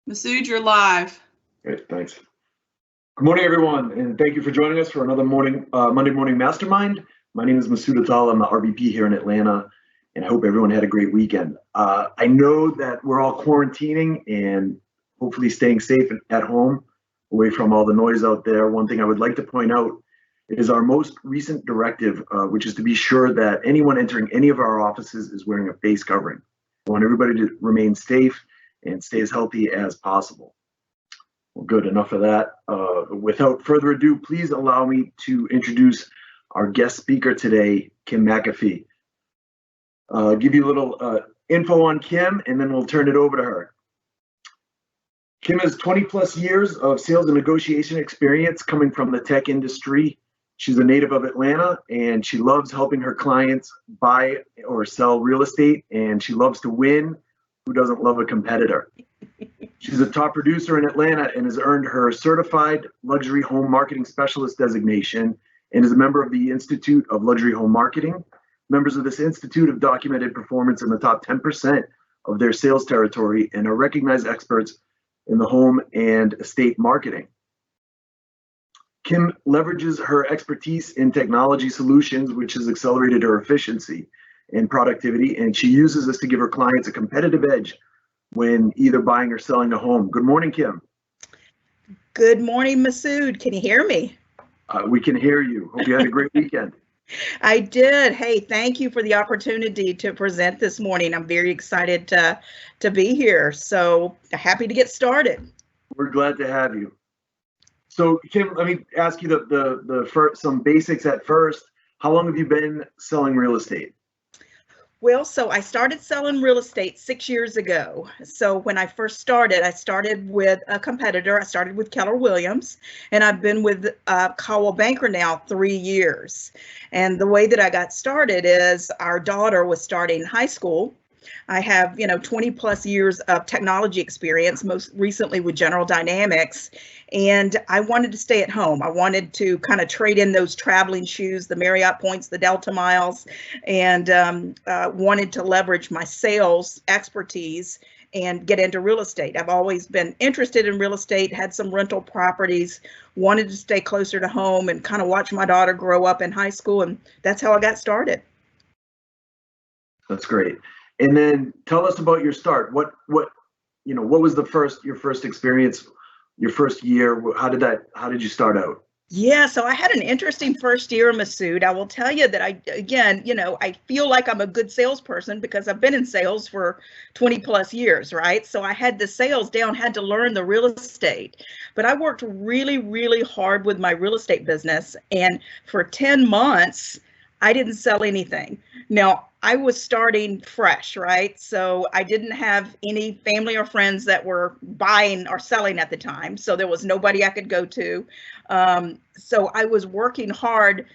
Masood, you're live. Great, thanks. Good morning, everyone, and thank you for joining us for another Monday morning Mastermind. My name is Masood Atal. I'm the RVP here in Atlanta, and I hope everyone had a great weekend. I know that we're all quarantining and hopefully staying safe at home, away from all the noise out there. One thing I would like to point out is our most recent directive, which is to be sure that anyone entering any of our offices is wearing a face covering. I want everybody to remain safe and stay as healthy as possible. Well, good, enough of that. Without further ado, please allow me to introduce our guest speaker today, Kim McAfee. Give you a little info on Kim, and then we'll turn it over to her. Kim has 20 plus years of sales and negotiation experience coming from the tech industry. She's a native of Atlanta, and she loves helping her clients buy or sell real estate, and she loves to win. Who doesn't love a competitor? She's a top producer in Atlanta and has earned her Certified Luxury Home Marketing Specialist designation and is a member of the Institute of Luxury Home Marketing. Members of this institute have documented performance in the top 10% of their sales territory and are recognized experts in the home and estate marketing. Kim leverages her expertise in technology solutions, which has accelerated her efficiency and productivity, and she uses this to give her clients a competitive edge when either buying or selling a home. Good morning, Kim. Good morning, Masood. Can you hear me? We can hear you. Hope you had a great weekend. I did. Hey, thank you for the opportunity to present this morning. I'm very excited to be here. So happy to get started. We're glad to have you. So, Kim, let me ask you the first, some basics at first. How long have you been selling real estate? Well, so I started selling real estate 6 years ago. So when I first started, I started with a competitor. I started with Keller Williams, and I've been with Coldwell Banker now 3 years. And the way that I got started is our daughter was starting high school. I have, 20 plus years of technology experience, most recently with General Dynamics, and I wanted to stay at home. I wanted to kind of trade in those traveling shoes, the Marriott points, the Delta miles, and wanted to leverage my sales expertise and get into real estate. I've always been interested in real estate, had some rental properties, wanted to stay closer to home and kind of watch my daughter grow up in high school, and that's how I got started. That's great. And then tell us about your start. What was your first experience, your first year? How did you start out? Yeah, so I had an interesting first year, Masood. I will tell you that I feel like I'm a good salesperson because I've been in sales for 20 plus years, right? So I had the sales down, had to learn the real estate, but I worked really, really hard with my real estate business. And for 10 months, I didn't sell anything. Now, I was starting fresh, right? So I didn't have any family or friends that were buying or selling at the time. So there was nobody I could go to. So I was working hard,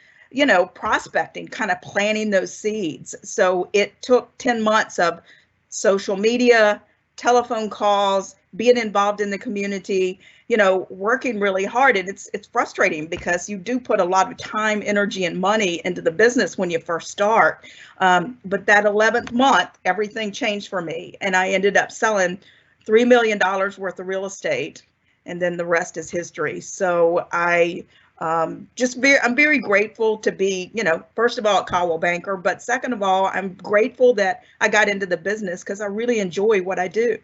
prospecting, kind of planting those seeds. So it took 10 months of social media, telephone calls, being involved in the community, working really hard. And it's frustrating because you do put a lot of time, energy, and money into the business when you first start. But that 11th month, everything changed for me. And I ended up selling $3 million worth of real estate. And then the rest is history. So I'm very grateful to be, first of all, at Coldwell Banker, but second of all, I'm grateful that I got into the business because I really enjoy what I do.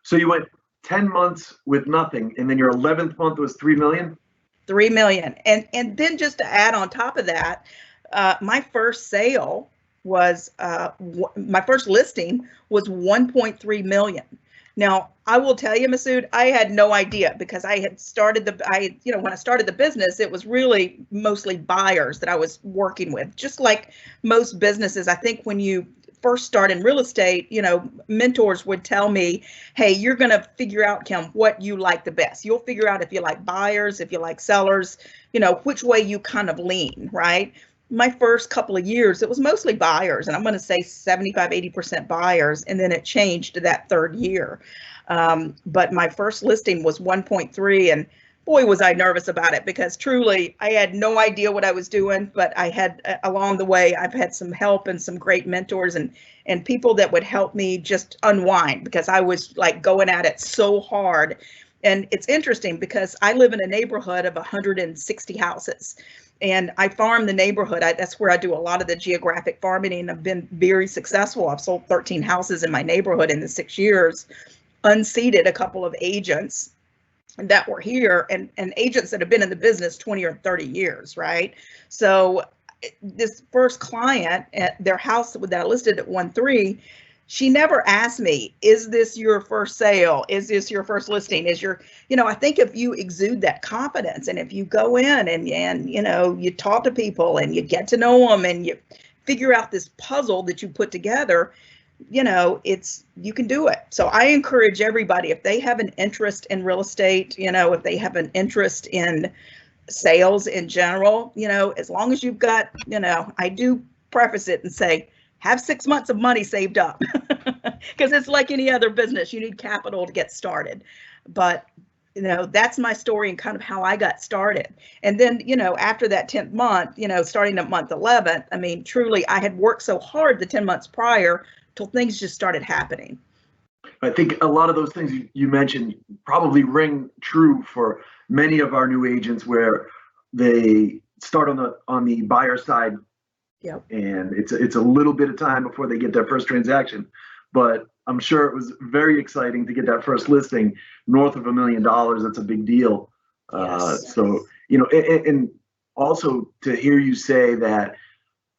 So you went 10 months with nothing, and then your 11th month was 3 million? 3 million. And then just to add on top of that, my first sale was, my first listing was 1.3 million. Now, I will tell you, Masood, I had no idea because I had started when I started the business, it was really mostly buyers that I was working with. Just like most businesses, I think when you first start in real estate, mentors would tell me, hey, you're going to figure out, Kim, what you like the best. You'll figure out if you like buyers, if you like sellers, which way you kind of lean, right? My first couple of years, it was mostly buyers, and I'm going to say 75, 80% buyers, and then it changed to that third year. But my first listing was 1.3, and boy, was I nervous about it, because truly I had no idea what I was doing, but I had along the way, I've had some help and some great mentors and people that would help me just unwind, because I was like going at it so hard. And it's interesting because I live in a neighborhood of 160 houses. And I farm the neighborhood. That's where I do a lot of the geographic farming, and I've been very successful. I've sold 13 houses in my neighborhood in the 6 years, unseated a couple of agents that were here, and agents that have been in the business 20 or 30 years, right? So this first client at their house that I listed at 1.3, she never asked me, is this your first sale? Is this your first listing? Is your, I think if you exude that confidence, and if you go in and you talk to people and you get to know them and you figure out this puzzle that you put together, you can do it. So I encourage everybody, if they have an interest in real estate, if they have an interest in sales in general, as long as you've got, I do preface it and say, have 6 months of money saved up, because it's like any other business. You need capital to get started. But, that's my story and kind of how I got started. And then, after that 10th month, starting at month 11, I mean, truly, I had worked so hard the 10 months prior till things just started happening. I think a lot of those things you mentioned probably ring true for many of our new agents, where they start on the buyer side. Yep. And it's a little bit of time before they get their first transaction, but I'm sure it was very exciting to get that first listing north of $1 million. That's a big deal. Yes. So, and also to hear you say that,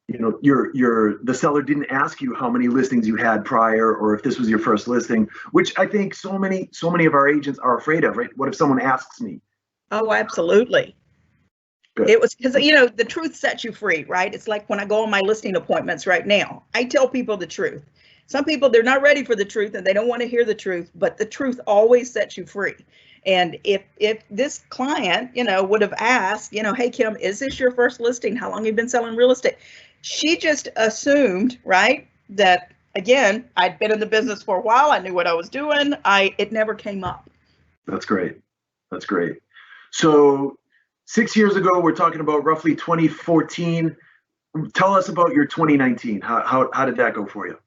the seller didn't ask you how many listings you had prior, or if this was your first listing, which I think so many of our agents are afraid of, right? What if someone asks me? Oh, absolutely. Good. It was because, the truth sets you free, right? It's like when I go on my listing appointments right now, I tell people the truth. Some people, they're not ready for the truth and they don't want to hear the truth, but the truth always sets you free. And if this client, would have asked, hey, Kim, is this your first listing? How long have you been selling real estate? She just assumed, right, that, again, I'd been in the business for a while. I knew what I was doing. It never came up. That's great. That's great. So 6 years ago, we're talking about roughly 2014. Tell us about your 2019. How did that go for you?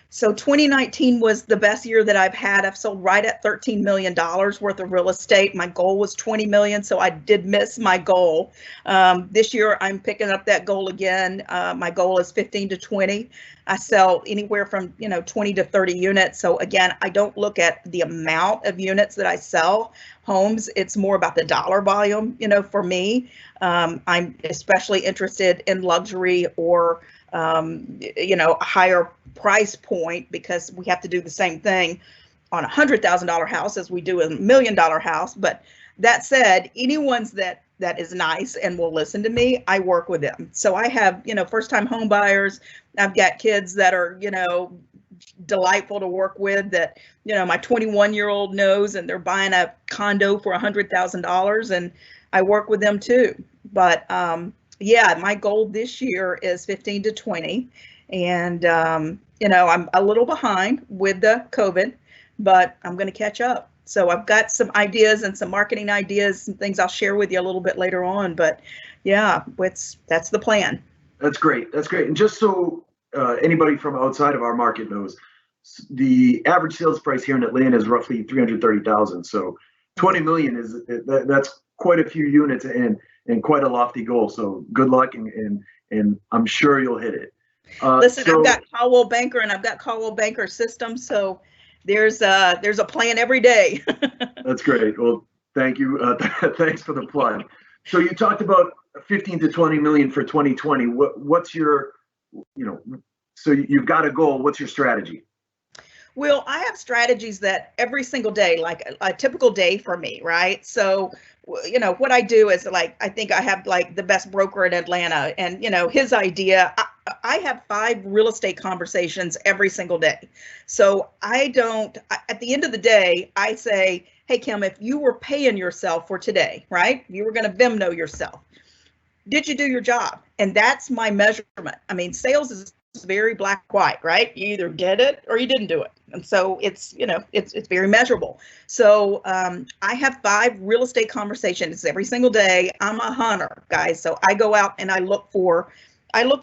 So 2019 was the best year that I've had. I've sold right at $13 million worth of real estate. My goal was 20 million, so I did miss my goal. This year, I'm picking up that goal again. My goal is 15 to 20. I sell anywhere from 20 to 30 units. So again, I don't look at the amount of units that I sell homes. It's more about the dollar volume. For me, I'm especially interested in luxury or a higher price point, because we have to do the same thing on $100,000 house as we do a $1 million house. But that said, anyone's that is nice and will listen to me, I work with them. So I have, first time home buyers. I've got kids that are, delightful to work with, that, my 21-year-old knows, and they're buying a condo for $100,000, and I work with them too. But yeah, my goal this year is 15 to 20. And, I'm a little behind with the COVID, but I'm going to catch up. So I've got some ideas and some marketing ideas and things I'll share with you a little bit later on. But yeah, that's the plan. That's great. That's great. And just so anybody from outside of our market knows, the average sales price here in Atlanta is roughly 330,000. So 20 million that's quite a few units and quite a lofty goal. So good luck, and I'm sure you'll hit it. Listen, I've got Caldwell Banker and I've got Caldwell Banker systems. So there's a plan every day. That's great. Well, thank you. Thanks for the plug. So you talked about 15 to 20 million for 2020. What's your, so you've got a goal. What's your strategy? Well, I have strategies that every single day, like a typical day for me, right? So, what I do is, like, I think I have like the best broker in Atlanta, and, his idea, I have 5 real estate conversations every single day. So at the end of the day, I say, hey, Kim, if you were paying yourself for today, right? You were going to Venmo yourself. Did you do your job? And that's my measurement. I mean, sales is very black white, right? You either did it or you didn't do it. And so it's, it's very measurable. So I have 5 real estate conversations every single day. I'm a hunter, guys. So I go out and I look for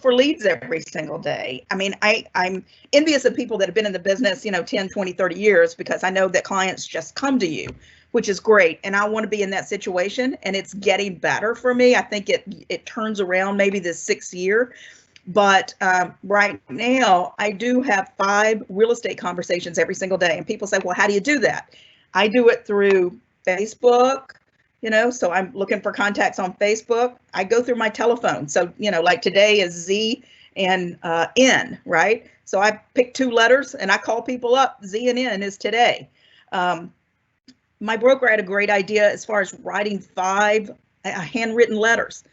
leads every single day. I mean, I'm envious of people that have been in the business, 10, 20, 30 years, because I know that clients just come to you, which is great. And I want to be in that situation, and it's getting better for me. I think it turns around maybe this 6th year. But right now, I do have 5 real estate conversations every single day. And people say, well, how do you do that? I do it through Facebook, so I'm looking for contacts on Facebook. I go through my telephone. So, like today is Z and N, right? So I pick 2 letters and I call people up. Z and N is today. My broker had a great idea as far as writing 5 handwritten letters.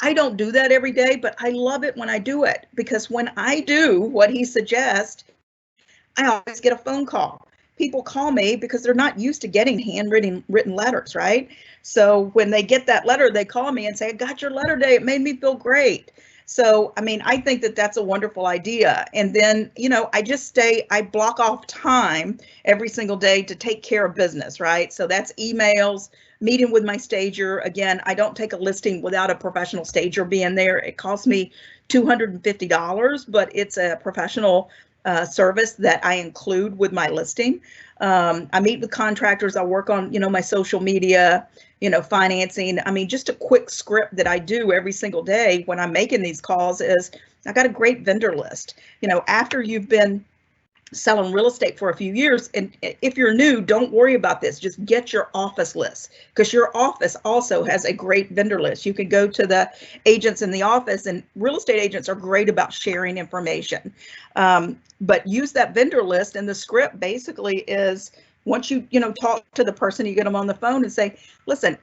I don't do that every day, but I love it when I do it, because when I do what he suggests, I always get a phone call. People call me because they're not used to getting handwritten letters, right? So when they get that letter, they call me and say, I got your letter today. It made me feel great. So, I mean, I think that that's a wonderful idea. And then, I block off time every single day to take care of business, right? So that's emails, meeting with my stager. Again, I don't take a listing without a professional stager being there. It costs me $250, but it's a professional service that I include with my listing. I meet with contractors. I work on, my social media, financing. I mean, just a quick script that I do every single day when I'm making these calls is I got a great vendor list. After you've been selling real estate for a few years, and if you're new, don't worry about this. Just get your office list, because your office also has a great vendor list. You can go to the agents in the office, and real estate agents are great about sharing information. But use that vendor list, and the script basically is, once you talk to the person, you get them on the phone and say, listen,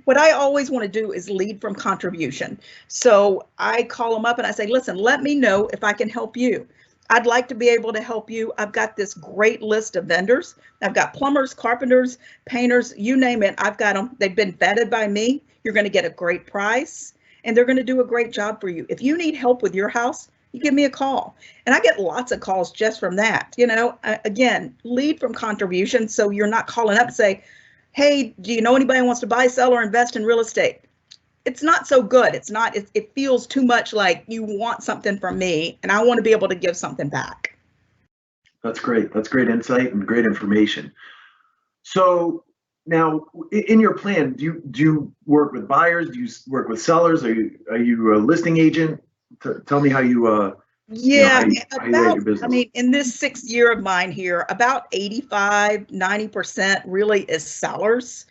what I always want to do is lead from contribution. So I call them up and I say, listen, let me know if I can help you. I'd like to be able to help you. I've got this great list of vendors. I've got plumbers, carpenters, painters, you name it. I've got them. They've been vetted by me. You're going to get a great price, and they're going to do a great job for you. If you need help with your house, you give me a call. And I get lots of calls just from that. Again, lead from contribution. So you're not calling up and say, hey, do you know anybody who wants to buy, sell, or invest in real estate? It's not so good. It feels too much like you want something from me, and I want to be able to give something back. That's great. That's great insight and great information. So now, in your plan, do you work with buyers? Do you work with sellers? Are you a listing agent? Tell me how you how you rate your business. I mean, in this 6th year of mine here, about 85-90% really is sellers.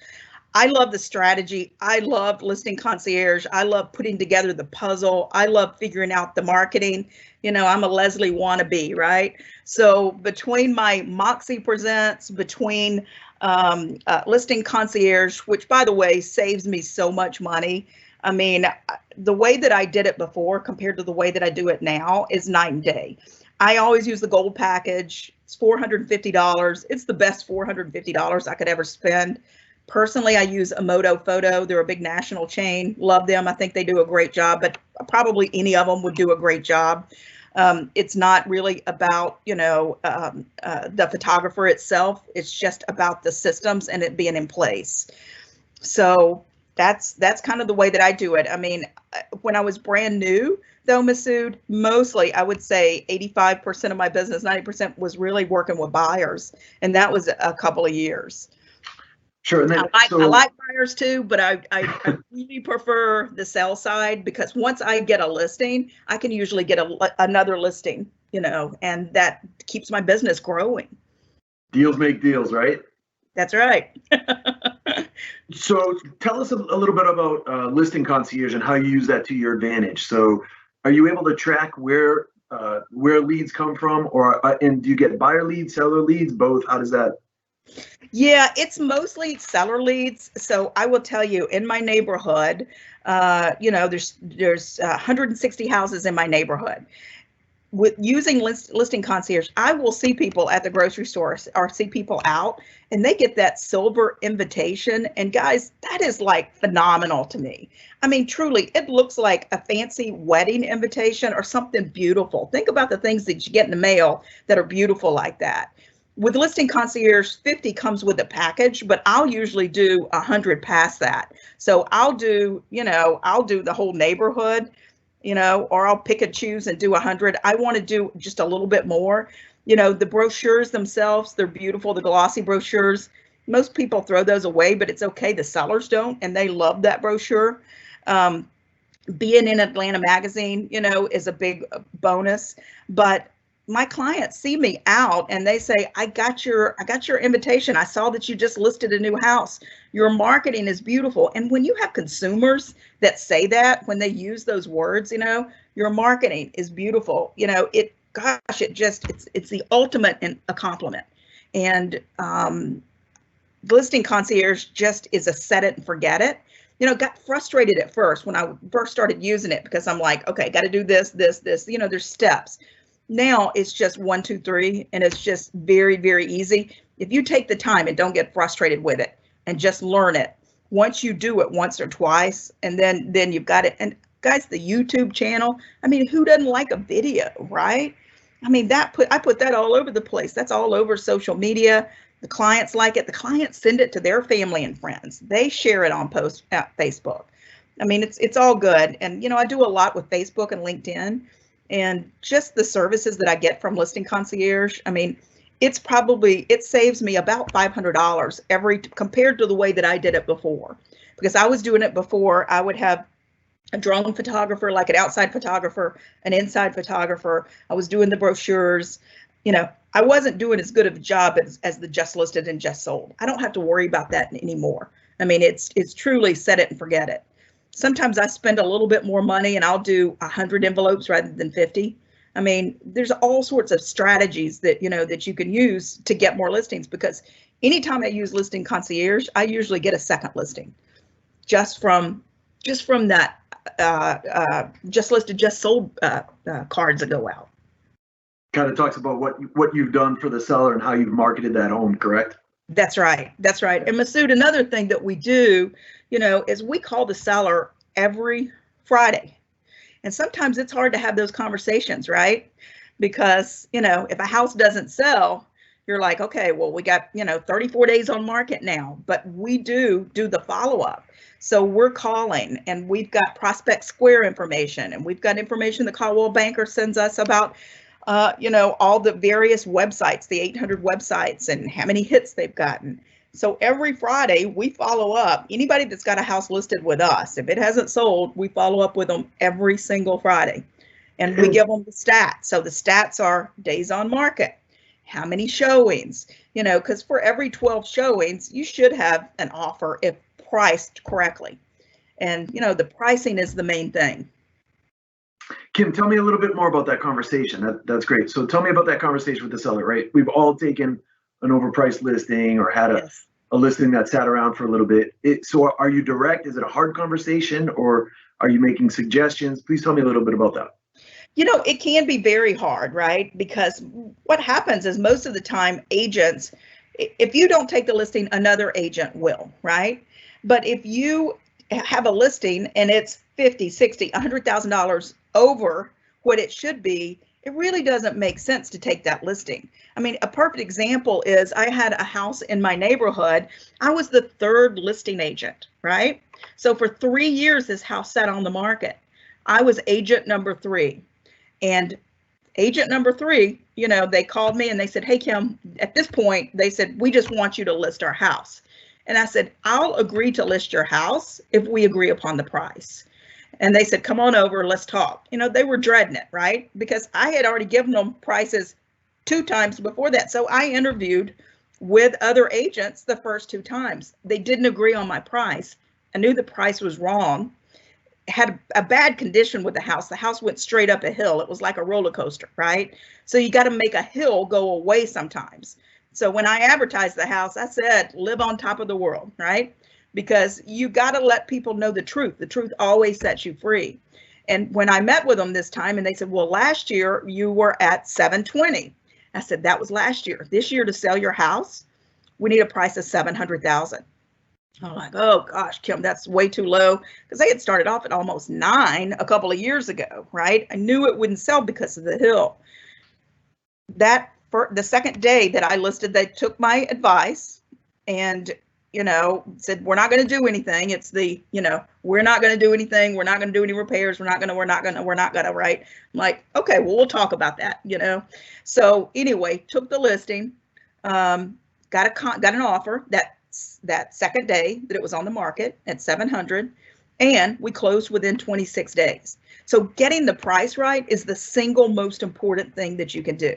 I love the strategy. I love listing concierge. I love putting together the puzzle. I love figuring out the marketing. I'm a Leslie wannabe, right? So between my Moxie Presents, between listing concierge, which by the way, saves me so much money. I mean, the way that I did it before compared to the way that I do it now is night and day. I always use the gold package. It's $450. It's the best $450 I could ever spend. Personally, I use Emoto Photo. They're a big national chain. Love them. I think they do a great job, but probably any of them would do a great job. It's not really about, the photographer itself. It's just about the systems and it being in place. So that's kind of the way that I do it. I mean, when I was brand new, though, Masood, mostly I would say 85% of my business, 90% was really working with buyers. And that was a couple of years. Sure. And then, I like buyers too, but I really prefer the sell side, because once I get a listing, I can usually get another listing, and that keeps my business growing. Deals make deals, right? That's right. So tell us a little bit about listing concierge and how you use that to your advantage. So are you able to track where leads come from, and do you get buyer leads, seller leads, both? How does that? Yeah, it's mostly seller leads. So I will tell you, in my neighborhood, there's 160 houses in my neighborhood. with using listing concierge, I will see people at the grocery store or see people out and they get that silver invitation. And guys, that is like phenomenal to me. I mean, truly, it looks like a fancy wedding invitation or something beautiful. Think about the things that you get in the mail that are beautiful like that. With listing concierge, 50 comes with a package, but I'll usually do 100 past that. So I'll do, I'll do the whole neighborhood, or I'll pick and choose and do 100. I want to do just a little bit more. The brochures themselves, they're beautiful, the glossy brochures. Most people throw those away, but it's okay. The sellers don't, and they love that brochure. Being in Atlanta Magazine, is a big bonus. But my clients see me out and they say, I got your invitation. I saw that you just listed a new house. Your marketing is beautiful. And when you have consumers that say that, when they use those words, your marketing is beautiful, it's the ultimate in a compliment. And listing concierge just is a set it and forget it. Got frustrated at first when I first started using it because I'm like, okay, got to do this, there's steps. Now it's just 1, 2, 3, and it's just very, very easy. If you take the time and don't get frustrated with it and just learn it, once you do it once or twice, and then you've got it. And guys, the YouTube channel, I mean, who doesn't like a video, right? I mean, I put that all over the place. That's all over social media. The clients like it. The clients send it to their family and friends. They share it on Facebook. I mean, it's all good. And, I do a lot with Facebook and LinkedIn. And just the services that I get from listing concierge, I mean, it saves me about $500 compared to the way that I did it before. Because I was doing it before, I would have a drone photographer, like an outside photographer, an inside photographer. I was doing the brochures. I wasn't doing as good of a job as the just listed and just sold. I don't have to worry about that anymore. I mean, it's truly set it and forget it. Sometimes I spend a little bit more money and I'll do 100 envelopes rather than 50. I mean, there's all sorts of strategies that, that you can use to get more listings, because anytime I use listing concierge, I usually get a second listing just from that just listed, just sold cards that go out. Kind of talks about what you've done for the seller and how you've marketed that home, correct? That's right. That's right. And Masood, another thing that we do, is we call the seller every Friday. And sometimes it's hard to have those conversations, right? Because, if a house doesn't sell, you're like, okay, well, we got, 34 days on market now, but we do the follow-up. So we're calling and we've got Prospect Square information, and we've got information the Caldwell Banker sends us about all the various websites, the 800 websites, and how many hits they've gotten. So every Friday we follow up. Anybody that's got a house listed with us, if it hasn't sold, we follow up with them every single Friday, and we give them the stats. So the stats are days on market, how many showings, because for every 12 showings, you should have an offer if priced correctly. And, the pricing is the main thing. Kim, tell me a little bit more about that conversation. That's great. So tell me about that conversation with the seller, right? We've all taken an overpriced listing or had a listing that sat around for a little bit. So are you direct? Is it a hard conversation, or are you making suggestions? Please tell me a little bit about that. It can be very hard, right? Because what happens is most of the time agents, if you don't take the listing, another agent will, right? But if you have a listing and it's $50, $60, $100,000 over what it should be, it really doesn't make sense to take that listing. I mean, a perfect example is I had a house in my neighborhood. I was the third listing agent, right? So for 3 years, this house sat on the market. I was agent number 3. And agent number 3, they called me and they said, hey, Kim, at this point, they said, we just want you to list our house. And I said, I'll agree to list your house if we agree upon the price. And they said, come on over, let's talk. They were dreading it, right? Because I had already given them prices 2 times before that. So I interviewed with other agents the first 2 times. They didn't agree on my price. I knew the price was wrong. Had a bad condition with the house. The house went straight up a hill. It was like a roller coaster, right? So you got to make a hill go away sometimes. So when I advertised the house, I said, live on top of the world, right? Because you got to let people know the truth. The truth always sets you free. And when I met with them this time, and they said, well, last year you were at 720. I said, that was last year. This year, to sell your house, we need a price of 700,000. I'm like, oh gosh, Kim, that's way too low, because they had started off at almost 9 a couple of years ago, right? I knew it wouldn't sell because of the hill. That for the second day that I listed, they took my advice and, you know, said, we're not going to do anything. It's the, you know, we're not going to do anything. We're not going to do any repairs. We're not going to, right? I'm like, okay, well, we'll talk about that, you know? So anyway, took the listing, got an offer that second day that it was on the market at 700, and we closed within 26 days. So getting the price right is the single most important thing that you can do.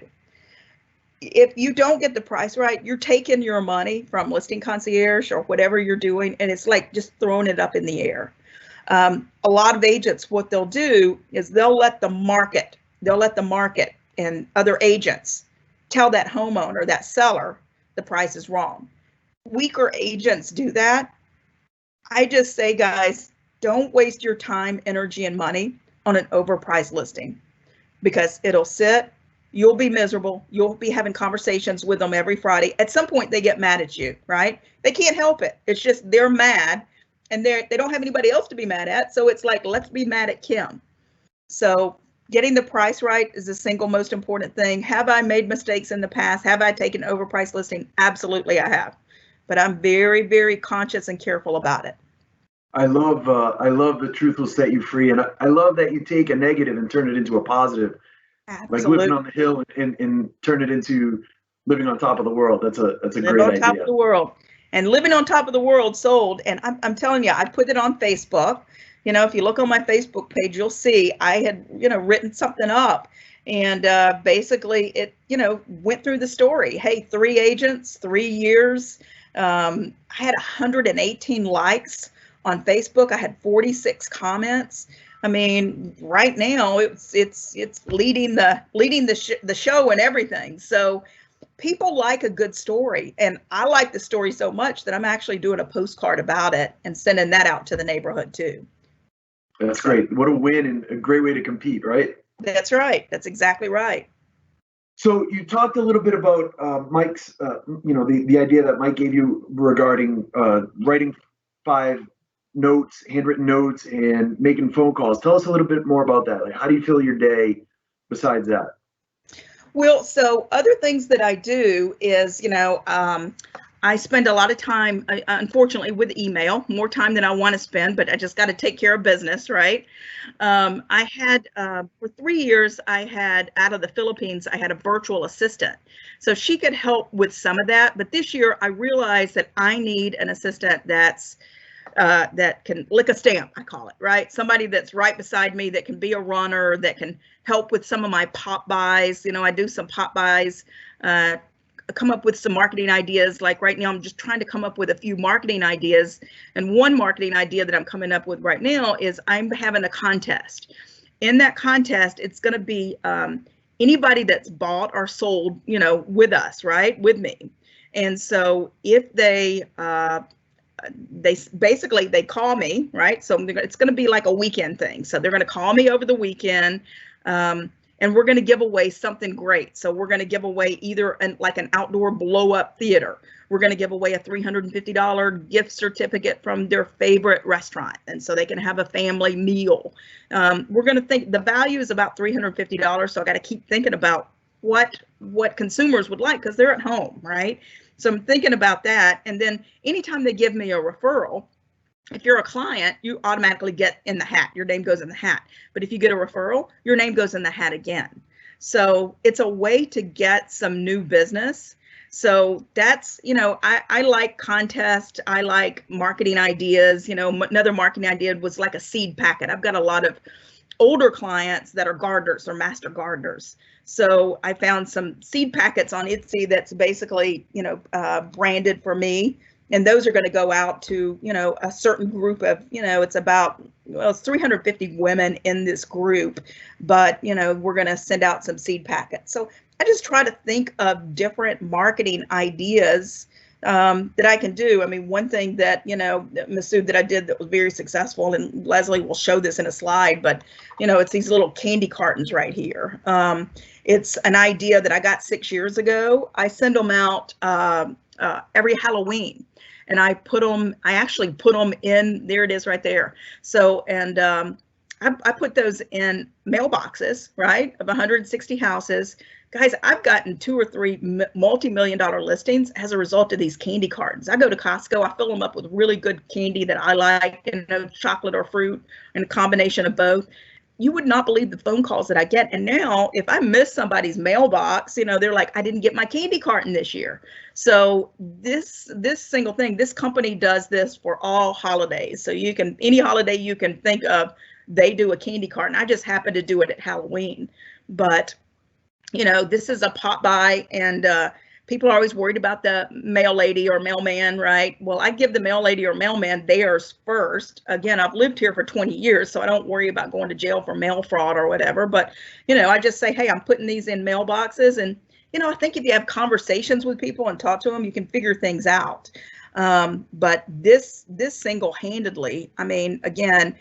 If you don't get the price right, you're taking your money from Listing Concierge or whatever you're doing, and it's like just throwing it up in the air. A lot of agents, what they'll do is they'll let the market and other agents tell that homeowner, that seller, the price is wrong. Weaker agents do that. I just say, guys, don't waste your time, energy, and money on an overpriced listing, because it'll sit. You'll be miserable. You'll be having conversations with them every Friday. At some point, they get mad at you, right? They can't help it. It's just they're mad, and they don't have anybody else to be mad at. So it's like, let's be mad at Kim. So getting the price right is the single most important thing. Have I made mistakes in the past? Have I taken overpriced listing? Absolutely, I have. But I'm very, very conscious and careful about it. I love the truth will set you free, and I love that you take a negative and turn it into a positive. Absolutely. Like living on the hill and turn it into living on top of the world. That's a great idea. Live on top of the world, and living on top of the world sold. And I'm telling you, I put it on Facebook. You know, if you look on my Facebook page, you'll see I had, you know, written something up, and basically it, you know, went through the story. Hey, 3 agents, 3 years. I had 118 likes on Facebook. I had 46 comments. I mean, right now it's leading the show and everything. So people like a good story, and I like the story so much that I'm actually doing a postcard about it and sending that out to the neighborhood too. That's great. What a win, and a great way to compete, right? That's right. That's exactly right. So you talked a little bit about Mike's, you know, the idea that Mike gave you regarding writing 5 notes, handwritten notes, and making phone calls. Tell us a little bit more about that. Like, how do you fill your day besides that? Well, so other things that I do is, you know, I spend a lot of time, unfortunately, with email, more time than I want to spend, but I just got to take care of business, right? I had, for 3 years, I had, out of the Philippines, I had a virtual assistant. So she could help with some of that. But this year, I realized that I need an assistant that's that can lick a stamp, I call it, right? Somebody that's right beside me, that can be a runner, that can help with some of my pop buys. You know, I do some pop buys, come up with some marketing ideas. Like right now, I'm just trying to come up with a few marketing ideas. And one marketing idea that I'm coming up with right now is I'm having a contest. In that contest, it's going to be anybody that's bought or sold, you know, with us, right, with me. And so if they basically call me, right? So it's going to be like a weekend thing. So they're going to call me over the weekend, and we're going to give away something great. So we're going to give away either like an outdoor blow up theater. We're going to give away a $350 gift certificate from their favorite restaurant, and so they can have a family meal. We're going to think the value is about $350. So I got to keep thinking about what consumers would like, because they're at home, right? So I'm thinking about that. And then anytime they give me a referral, if you're a client, you automatically get in the hat. Your name goes in the hat. But if you get a referral, your name goes in the hat again. So it's a way to get some new business. So that's, you know, I like contests. I like marketing ideas. You know, another marketing idea was like a seed packet. I've got a lot of older clients that are gardeners or master gardeners. So I found some seed packets on Etsy that's basically, you know, branded for me. And those are going to go out to, you know, a certain group of, you know, it's about, well, it's 350 women in this group, but, you know, we're going to send out some seed packets. So I just try to think of different marketing ideas that I can do. I mean, one thing that, Masood, that I did that was very successful, and Leslie will show this in a slide, but, it's these little candy cartons right here. It's an idea that I got 6 years ago. I send them out every Halloween. And I actually put them in, there it is right there. So, and I put those in mailboxes, right, of 160 houses. Guys, I've gotten 2 or 3 multi-million-dollar listings as a result of these candy cartons. I go to Costco, I fill them up with really good candy that I like, chocolate or fruit, and a combination of both. You would not believe the phone calls that I get. And now if I miss somebody's mailbox, they're like, I didn't get my candy carton this year. So this single thing, this company does this for all holidays. So any holiday you can think of, they do a candy carton. I just happen to do it at Halloween. But, this is a pop by, and people are always worried about the mail lady or mailman, right? Well, I give the mail lady or mailman theirs first. Again, I've lived here for 20 years, so I don't worry about going to jail for mail fraud or whatever. But, I just say, hey, I'm putting these in mailboxes. And, I think if you have conversations with people and talk to them, you can figure things out. But this single-handedly, I mean, again,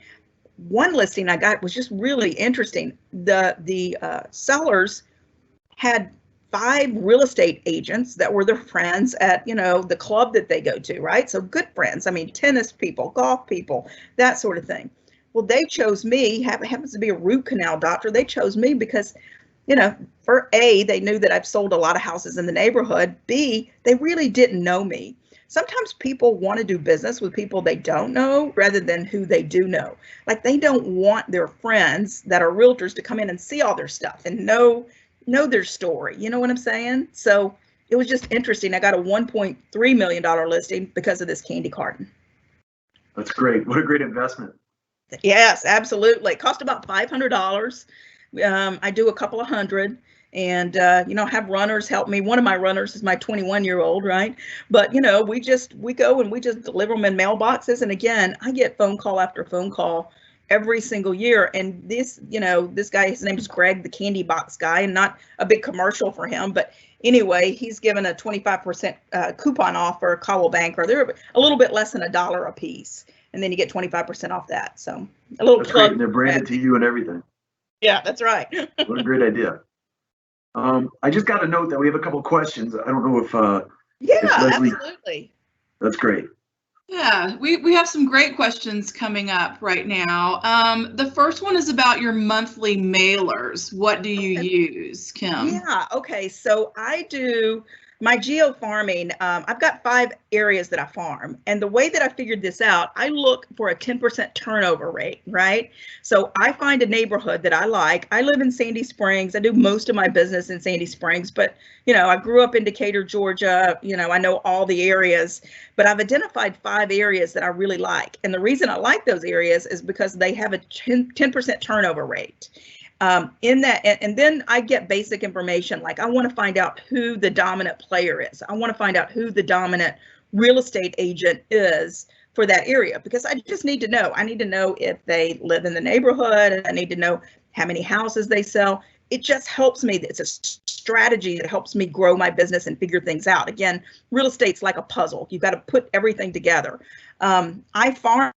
one listing I got was just really interesting. The sellers had 5 real estate agents that were their friends at, the club that they go to, right? So good friends. I mean, tennis people, golf people, that sort of thing. Well, they chose me, happens to be a root canal doctor. They chose me because, for A, they knew that I've sold a lot of houses in the neighborhood. B, they really didn't know me. Sometimes people want to do business with people they don't know rather than who they do know. Like, they don't want their friends that are realtors to come in and see all their stuff and know their story. You know what I'm saying? So it was just interesting. I got a $1.3 million listing because of this candy carton. That's great. What a great investment. Yes, absolutely. It cost about $500. I do a couple of hundred, and have runners help me. One of my runners is my 21-year-old, right? But we go and we just deliver them in mailboxes. And again, I get phone call after phone call every single year. And this guy, his name is Greg, the candy box guy, and not a big commercial for him, but anyway, he's given a 25% coupon offer, Cowell Banker. They're a little bit less than $1 a piece, and then you get 25% off that. So a little that's plug. Great. And they're branded to you and everything. Yeah, that's right. What a great idea. I just got a note that we have a couple of questions. I don't know if Leslie, absolutely. That's great. Yeah, we have some great questions coming up right now. The first one is about your monthly mailers. What do you use, Kim? Yeah, okay. So I do my geo farming. I've got 5 areas that I farm. And the way that I figured this out, I look for a 10% turnover rate, right? So I find a neighborhood that I like. I live in Sandy Springs. I do most of my business in Sandy Springs, but I grew up in Decatur, Georgia. I know all the areas, but I've identified 5 areas that I really like. And the reason I like those areas is because they have a 10% turnover rate. In that, and then I get basic information, like I want to find out who the dominant player is. I want to find out who the dominant real estate agent is for that area, because I just need to know. I need to know if they live in the neighborhood, and I need to know how many houses they sell. It just helps me. It's a strategy that helps me grow my business and figure things out. Again, real estate's like a puzzle. You've got to put everything together. I farm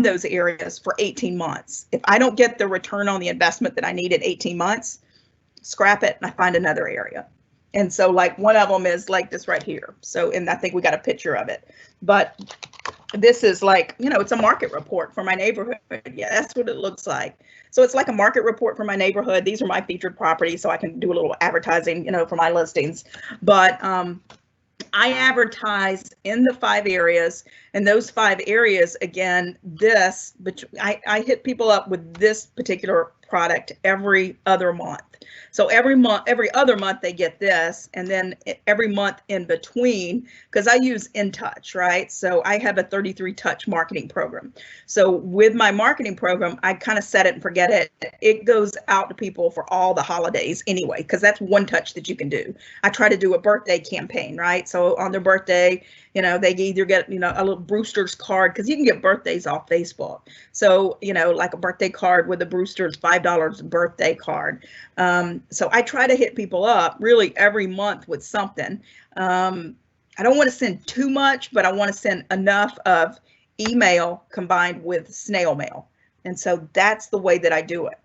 those areas for 18 months. If I don't get the return on the investment that I need in 18 months, scrap it and I find another area. And so like one of them is like this right here. So, and I think we got a picture of it, but this is like, it's a market report for my neighborhood. Yeah, that's what it looks like. So it's like a market report for my neighborhood. These are my featured properties, so I can do a little advertising, for my listings. But I advertise in the 5 areas, and those 5 areas, again, I hit people up with this particular product every other month. So every other month they get this, and then every month in between, because I use InTouch, right? So I have a 33 touch marketing program. So with my marketing program, I kind of set it and forget it. It goes out to people for all the holidays anyway, because that's one touch that you can do. I try to do a birthday campaign, right? So on their birthday, they either get, a little Brewster's card, because you can get birthdays off Facebook. So, like a birthday card with a Brewster's $5 birthday card. So I try to hit people up really every month with something. I don't want to send too much, but I want to send enough of email combined with snail mail. And so that's the way that I do it.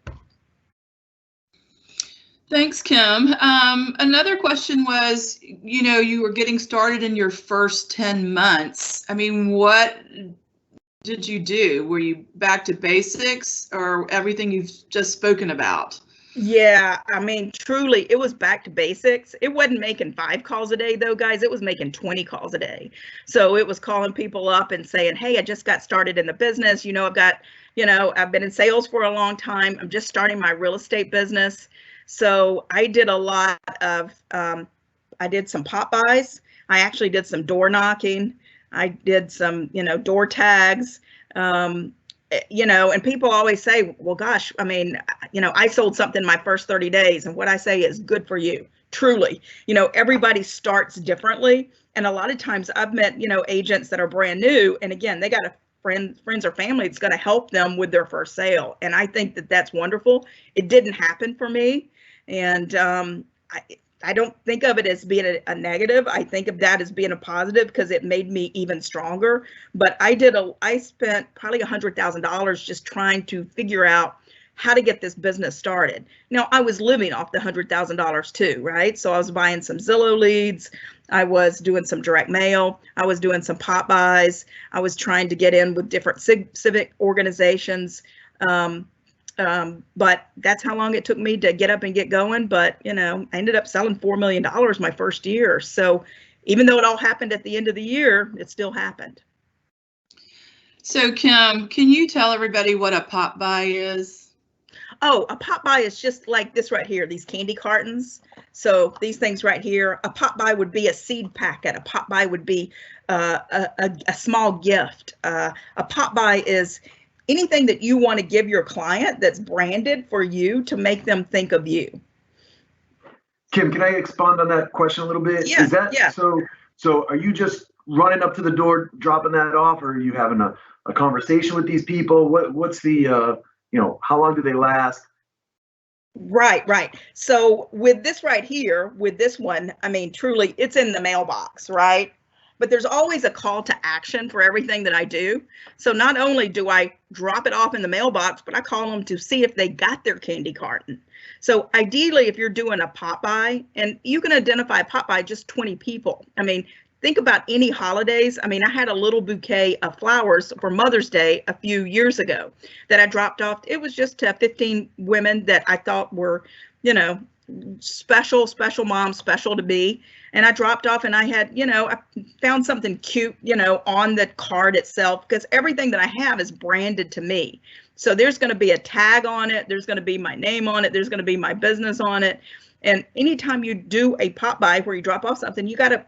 Thanks, Kim. Another question was, you were getting started in your first 10 months. I mean, what did you do? Were you back to basics or everything you've just spoken about? Yeah, I mean, truly, it was back to basics. It wasn't making 5 calls a day, though, guys. It was making 20 calls a day. So it was calling people up and saying, hey, I just got started in the business. I've been in sales for a long time. I'm just starting my real estate business. So I did a lot of, I did some pop-bys. I actually did some door knocking. I did some, door tags. And people always say, well, gosh, I mean, I sold something my first 30 days. And what I say is good for you. Truly, everybody starts differently. And a lot of times I've met, agents that are brand new. And again, they got a friends or family that's going to help them with their first sale. And I think that that's wonderful. It didn't happen for me. And I don't think of it as being a negative. I think of that as being a positive because it made me even stronger. But I spent probably $100,000 just trying to figure out how to get this business started. Now, I was living off the $100,000 too, right? So I was buying some Zillow leads. I was doing some direct mail. I was doing some pop buys. I was trying to get in with different civic organizations. But that's how long it took me to get up and get going. But, I ended up selling $4 million my first year. So even though it all happened at the end of the year, it still happened. So Kim, can you tell everybody what a pop buy is? Oh, a pop buy is just like this right here, these candy cartons. So these things right here, a pop buy would be a seed packet. A pop buy would be a small gift. A pop buy is anything that you want to give your client that's branded for you to make them think of you. Kim, can I expand on that question a little bit? Yeah. Is that so are you just running up to the door, dropping that off, or are you having a conversation with these people? What's the how long do they last? Right. So with this right here, with this one, I mean, truly, it's in the mailbox, right? But there's always a call to action for everything that I do. So not only do I drop it off in the mailbox, but I call them to see if they got their candy carton. So ideally, if you're doing a pop buy, and you can identify a pop buy just 20 people. I mean, think about any holidays. I mean, I had a little bouquet of flowers for Mother's Day a few years ago that I dropped off. It was just 15 women that I thought were, special moms, special to me. And I dropped off and I had, I found something cute, on the card itself, because everything that I have is branded to me. So there's going to be a tag on it. There's going to be my name on it. There's going to be my business on it. And anytime you do a pop by where you drop off something, you gotta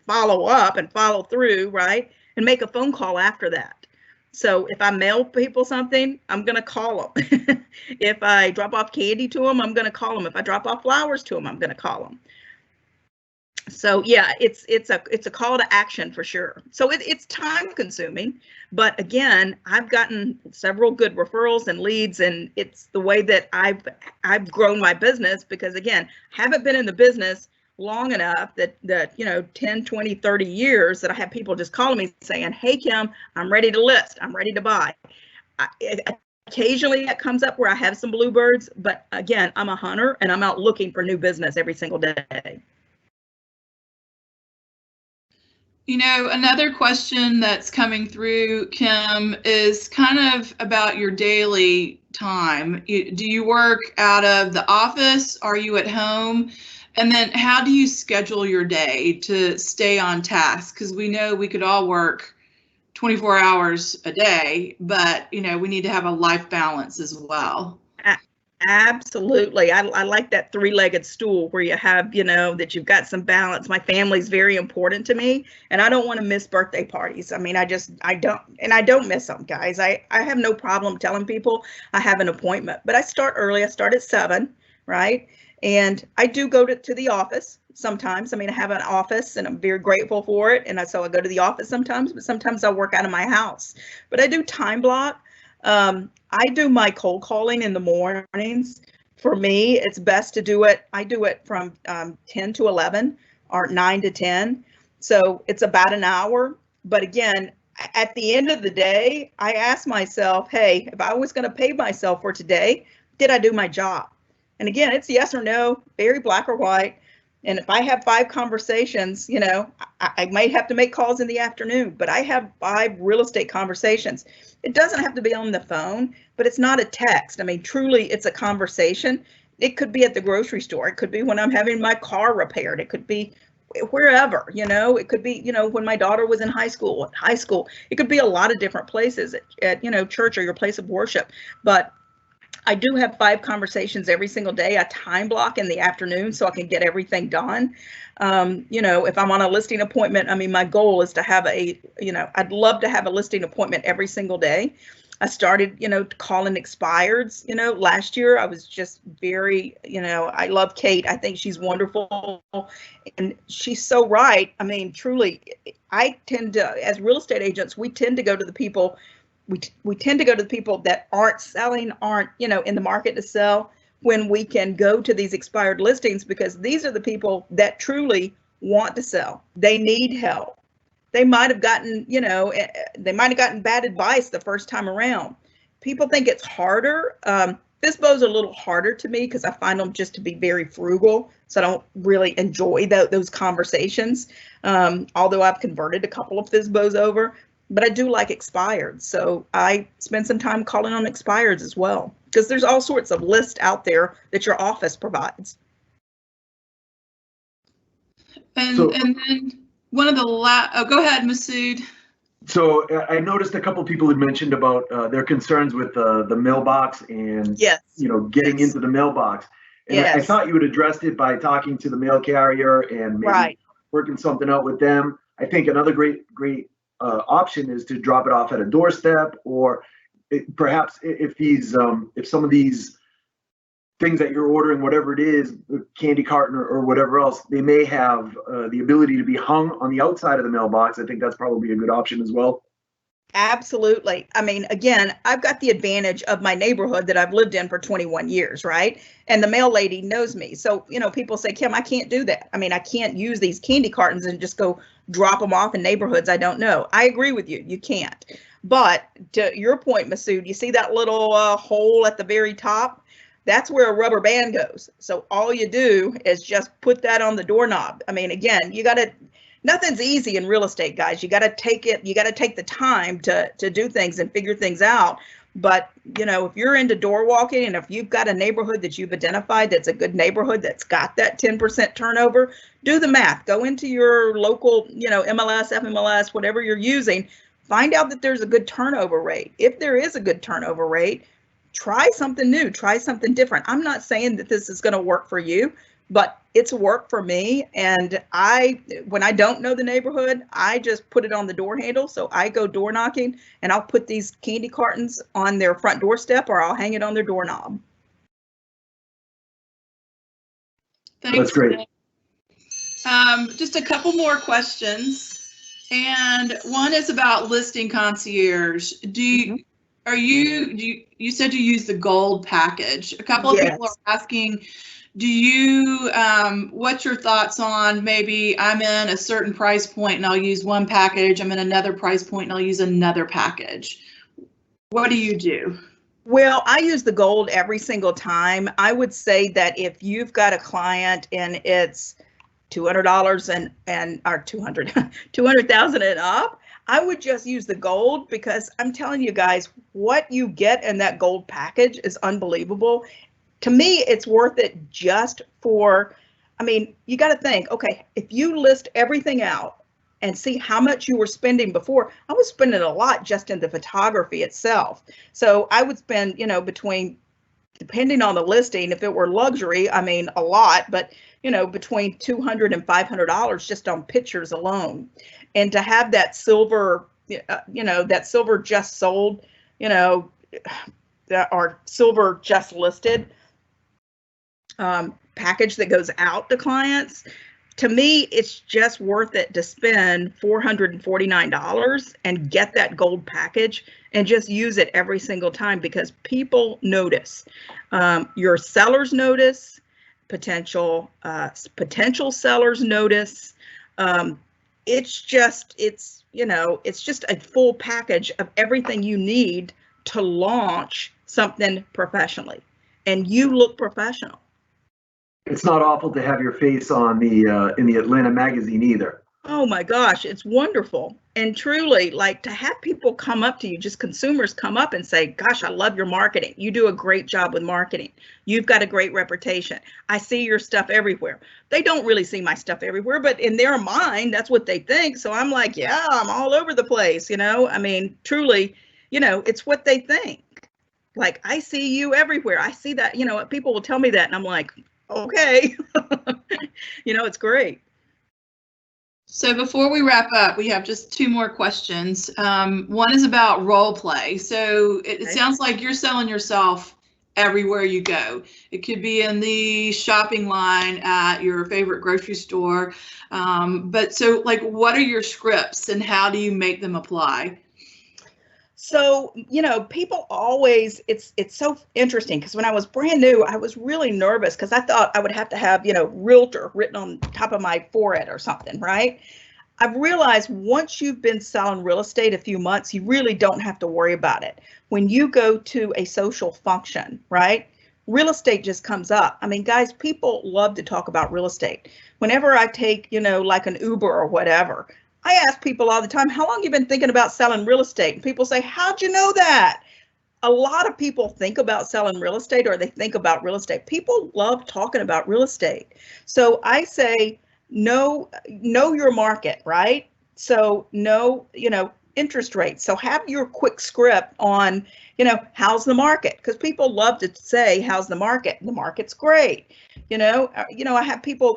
follow up and follow through, right? And make a phone call after that. So if I mail people something, I'm gonna call them. If I drop off candy to them, I'm gonna call them. If I drop off flowers to them, I'm gonna call them. So yeah, it's a call to action for sure. So it's time consuming, but again, I've gotten several good referrals and leads, and it's the way that I've grown my business, because again, I haven't been in the business long enough that 10, 20, 30 years that I have people just calling me saying, hey Kim, I'm ready to list, I'm ready to buy. Occasionally that comes up where I have some bluebirds, but again, I'm a hunter and I'm out looking for new business every single day. Another question that's coming through, Kim, is kind of about your daily time. Do you work out of the office? Are you at home? And then how do you schedule your day to stay on task? Because we know we could all work 24 hours a day, but, we need to have a life balance as well. Absolutely. I like that 3-legged stool where you have, that you've got some balance. My family's very important to me, and I don't want to miss birthday parties. I mean, I don't miss them, guys. I have no problem telling people I have an appointment, but I start early. I start at 7, right? And I do go to the office sometimes. I mean, I have an office and I'm very grateful for it. And so I go to the office sometimes, but sometimes I work out of my house. But I do time block. I do my cold calling in the mornings. For me, it's best to do it. I do it from 10 to 11 or 9 to 10. So it's about an hour. But again, at the end of the day, I ask myself, hey, if I was going to pay myself for today, did I do my job? And again, it's yes or no, very black or white. And if I have 5 conversations, you know, I might have to make calls in the afternoon, but I have 5 real estate conversations. It doesn't have to be on the phone, but it's not a text. I mean, truly, it's a conversation. It could be at the grocery store. It could be when I'm having my car repaired. It could be wherever, you know, it could be, you know, when my daughter was in high school, it could be a lot of different places at you know, church or your place of worship. But I do have 5 conversations every single day. I time block in the afternoon so I can get everything done. You know, if I'm on a listing appointment, I mean, my goal is to have I'd love to have a listing appointment every single day. I started, you know, calling expireds, you know, last year. I was just very, you know, I love Kate. I think she's wonderful. And she's so right. I mean, truly, I tend to, as real estate agents, we tend to go to the people we tend to go to the people that aren't selling, aren't, you know, in the market to sell, when we can go to these expired listings, because these are the people that truly want to sell. They need help. They might have gotten, you know, they might have gotten bad advice the first time around. People think it's harder. FSBOs are a little harder to me because I find them just to be very frugal. So I don't really enjoy those conversations. Although I've converted a couple of FSBOs over. But I do like expired, so I spend some time calling on expireds as well, because there's all sorts of lists out there that your office provides. And then one of the go ahead, Masood. So I noticed a couple of people had mentioned about their concerns with the mailbox and yes. You know, getting into the mailbox. And yes. I thought you had addressed it by talking to the mail carrier and maybe working something out with them. I think another great option is to drop it off at a doorstep, or perhaps if some of these things that you're ordering, whatever it is, candy carton or whatever else, they may have the ability to be hung on the outside of the mailbox. I think that's probably a good option as well. Absolutely. I mean, again, I've got the advantage of my neighborhood that I've lived in for 21 years, right? And the mail lady knows me. So, you know, people say, Kim, I can't do that. I mean, I can't use these candy cartons and just go drop them off in neighborhoods I don't know. I agree with you. You can't. But to your point, Masood, you see that little hole at the very top? That's where a rubber band goes. So all you do is just put that on the doorknob. I mean, again, nothing's easy in real estate, guys. You got to take the time to do things and figure things out. But, you know, if you're into door walking and if you've got a neighborhood that you've identified that's a good neighborhood that's got that 10% turnover, do the math. Go into your local, you know, MLS, FMLS, whatever you're using, find out that there's a good turnover rate. If there is a good turnover rate, try something new, try something different. I'm not saying that this is going to work for you, but it's worked for me. And when I don't know the neighborhood, I just put it on the door handle. So I go door knocking and I'll put these candy cartons on their front doorstep, or I'll hang it on their doorknob. Thanks. That's great. Just a couple more questions. And one is about listing Concierge. You said you use the gold package. A couple of people are asking, what's your thoughts on, maybe I'm in a certain price point and I'll use one package, I'm in another price point and I'll use another package. What do you do? Well, I use the gold every single time. I would say that if you've got a client and it's $200 or 200,000 and up, I would just use the gold, because I'm telling you guys, what you get in that gold package is unbelievable. To me, it's worth it just for, I mean, you got to think, okay, if you list everything out and see how much you were spending before, I was spending a lot just in the photography itself. So I would spend, you know, depending on the listing, if it were luxury, I mean, a lot, but, you know, between $200 and $500 just on pictures alone. And to have that silver, that silver just sold, you know, or silver just listed package that goes out to clients, to me, it's just worth it to spend $449 and get that gold package and just use it every single time, because people notice. Your sellers notice, potential sellers notice. it's just a full package of everything you need to launch something professionally, and you look professional. It's not awful to have your face on the in the Atlanta magazine either. Oh my gosh, it's wonderful. And truly, like, to have people come up to you, just consumers come up and say, gosh, I love your marketing. You do a great job with marketing. You've got a great reputation. I see your stuff everywhere. They don't really see my stuff everywhere, but in their mind, that's what they think. So I'm like, yeah, I'm all over the place, I mean, truly, it's what they think. Like, I see you everywhere. I see that, people will tell me that, and I'm like, okay, it's great. So before we wrap up, we have just two more questions. One is about role play. So it sounds like you're selling yourself everywhere you go. It could be in the shopping line at your favorite grocery store. But so, like, what are your scripts and how do you make them apply? So, people always, it's so interesting, because when I was brand new, I was really nervous because I thought I would have to have, realtor written on top of my forehead or something, right? I've realized once you've been selling real estate a few months, you really don't have to worry about it. When you go to a social function, right? Real estate just comes up. I mean, guys, people love to talk about real estate. Whenever I take, like an Uber or whatever, I ask people all the time, how long have you been thinking about selling real estate? And people say, how'd you know that? A lot of people think about selling real estate, or they think about real estate. People love talking about real estate. So I say, know your market, right? So know, interest rates. So have your quick script on, how's the market? Because people love to say, how's the market? The market's great. I've had people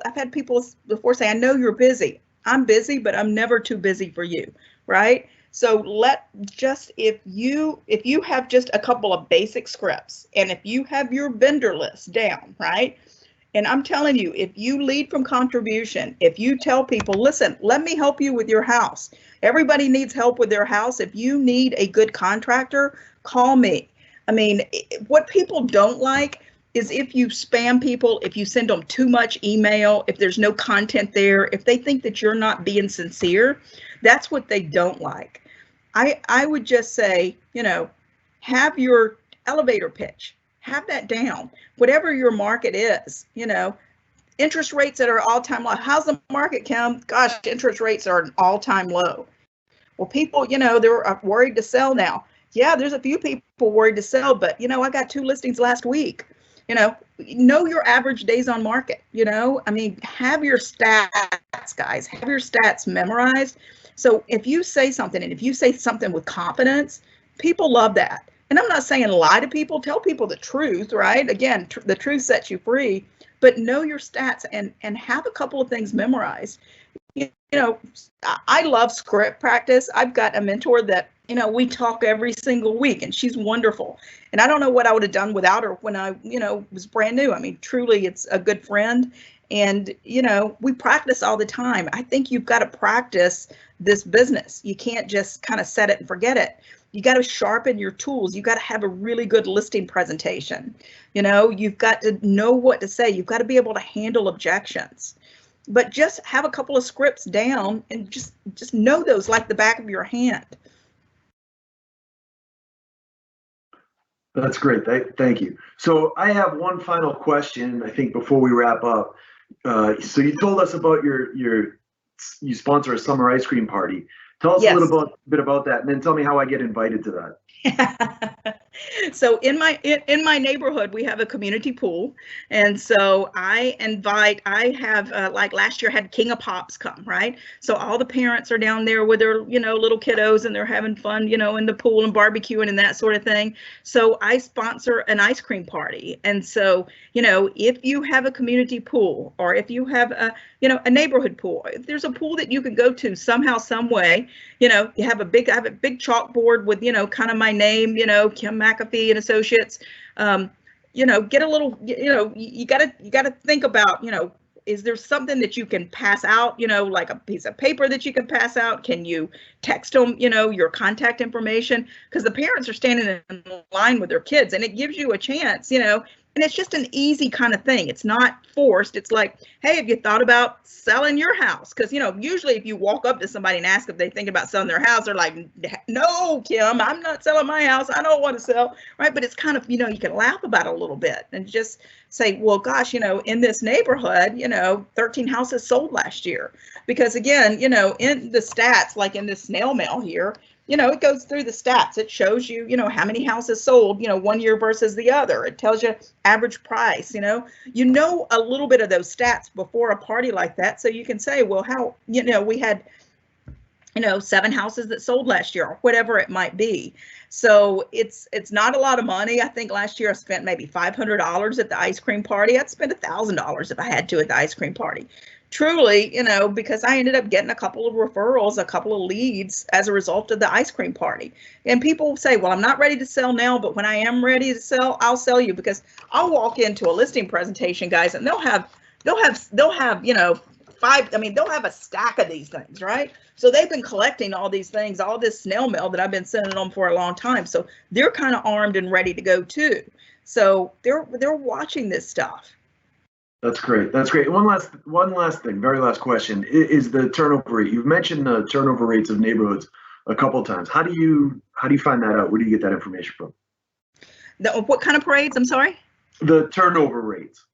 before say, I know you're busy. I'm busy, but I'm never too busy for you, right? So if you have just a couple of basic scripts, and if you have your vendor list down, right? And I'm telling you, if you lead from contribution, if you tell people, listen, let me help you with your house. Everybody needs help with their house. If you need a good contractor, call me. I mean, what people don't like is if you spam people, if you send them too much email, if there's no content there, if they think that you're not being sincere, that's what they don't like. I would just say, have your elevator pitch, have that down, whatever your market is, interest rates that are all-time low. How's the market, Kim? Gosh, interest rates are an all-time low. Well, people, they're worried to sell now. Yeah, there's a few people worried to sell, but, I got 2 listings last week. Know your average days on market, I mean, have your stats, guys, have your stats memorized. So if you say something, and if you say something with confidence, people love that. And I'm not saying lie to people, tell people the truth, right? Again, the truth sets you free, but know your stats and have a couple of things memorized. I love script practice. I've got a mentor that, we talk every single week, and she's wonderful. And I don't know what I would have done without her when I, was brand new. I mean, truly, it's a good friend. And, we practice all the time. I think you've got to practice this business. You can't just kind of set it and forget it. You got to sharpen your tools. You got to have a really good listing presentation. You've got to know what to say. You've got to be able to handle objections. But just have a couple of scripts down and just know those like the back of your hand. That's great. Thank you. So I have one final question, I think, before we wrap up. So you told us about you sponsor a summer ice cream party. Tell us a little bit about that, and then tell me how I get invited to that. So in my neighborhood, we have a community pool. And so I have, like last year, had King of Pops come, right? So all the parents are down there with their, little kiddos, and they're having fun, in the pool and barbecuing and that sort of thing. So I sponsor an ice cream party. And so, if you have a community pool, or if you have a neighborhood pool, if there's a pool that you can go to somehow, some way, you have I have a big chalkboard with, kind of my name, Kim McAfee and Associates, get a little, you gotta think about, is there something that you can pass out, like a piece of paper that you can pass out? Can you text them, your contact information? Because the parents are standing in line with their kids, and it gives you a chance, And it's just an easy kind of thing. It's not forced. It's like, hey, have you thought about selling your house? Because, you know, usually if you walk up to somebody and ask if they think about selling their house, they're like, no, Kim, I'm not selling my house. I don't want to sell, right? But it's kind of, you know, you can laugh about it a little bit and just say, well, gosh, you know, in this neighborhood, you know, 13 houses sold last year. Because again, you know, in the stats, like in this snail mail here, you know, it goes through the stats. It shows you, you know, how many houses sold, you know, one year versus the other. It tells you average price, you know a little bit of those stats before a party like that. So you can say, well, how, you know, we had, you know, 7 houses that sold last year or whatever it might be. So it's not a lot of money. I think last year I spent maybe $500 at the ice cream party. I'd spend $1,000 if I had to at the ice cream party. Truly, you know, because I ended up getting a couple of referrals, a couple of leads as a result of the ice cream party. And people say, well, I'm not ready to sell now, but when I am ready to sell, I'll sell you. Because I'll walk into a listing presentation, guys, and they'll have, you know, they'll have a stack of these things, right? So they've been collecting all these things, all this snail mail that I've been sending them for a long time. So they're kind of armed and ready to go too. So they're watching this stuff. That's great. That's great. One last thing, very last question is the turnover rate. You've mentioned the turnover rates of neighborhoods a couple of times. How do you find that out? Where do you get that information from? What kind of parades? I'm sorry? The turnover rates.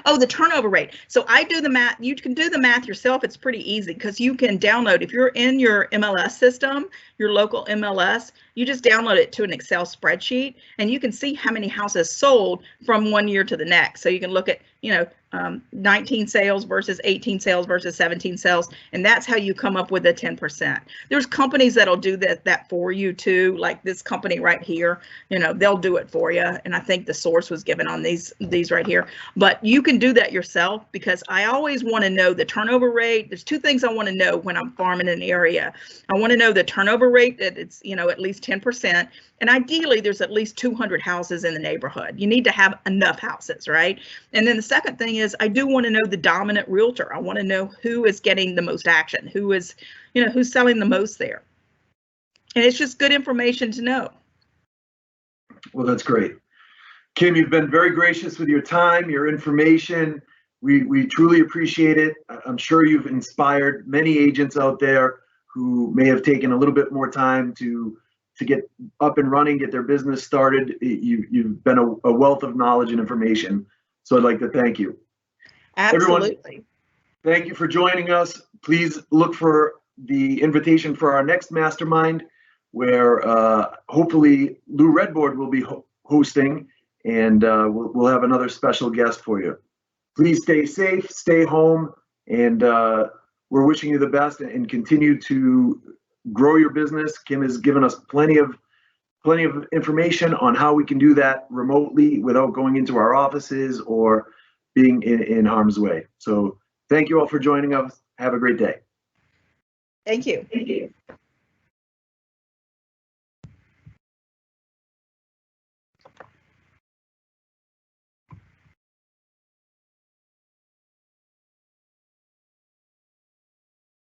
Oh, the turnover rate. So I do the math. You can do the math yourself. It's pretty easy because you can download, if you're in your MLS system, your local MLS, you just download it to an Excel spreadsheet and you can see how many houses sold from one year to the next. So you can look at, you know, 19 sales versus 18 sales versus 17 sales. And that's how you come up with the 10%. There's companies that'll do that for you too. Like this company right here, you know, they'll do it for you. And I think the source was given on these right here, but you can do that yourself because I always want to know the turnover rate. There's 2 things I want to know when I'm farming an area. I want to know the turnover rate, that it's, you know, at least 10%. And ideally there's at least 200 houses in the neighborhood. You need to have enough houses, right? And then the second thing is I do want to know the dominant realtor. I want to know who is getting the most action, who is, you know, who's selling the most there. And it's just good information to know. Well, that's great. Kim, you've been very gracious with your time, your information. We truly appreciate it. I'm sure you've inspired many agents out there who may have taken a little bit more time to get up and running, get their business started. You've been a wealth of knowledge and information. So I'd like to thank you. Absolutely. Everyone, thank you for joining us. Please look for the invitation for our next mastermind, where hopefully Lou Redboard will be hosting, and we'll have another special guest for you. Please stay safe, stay home, and we're wishing you the best and continue to grow your business. Kim has given us plenty of information on how we can do that remotely without going into our offices or being in harm's way. So thank you all for joining us. Have a great day. Thank you.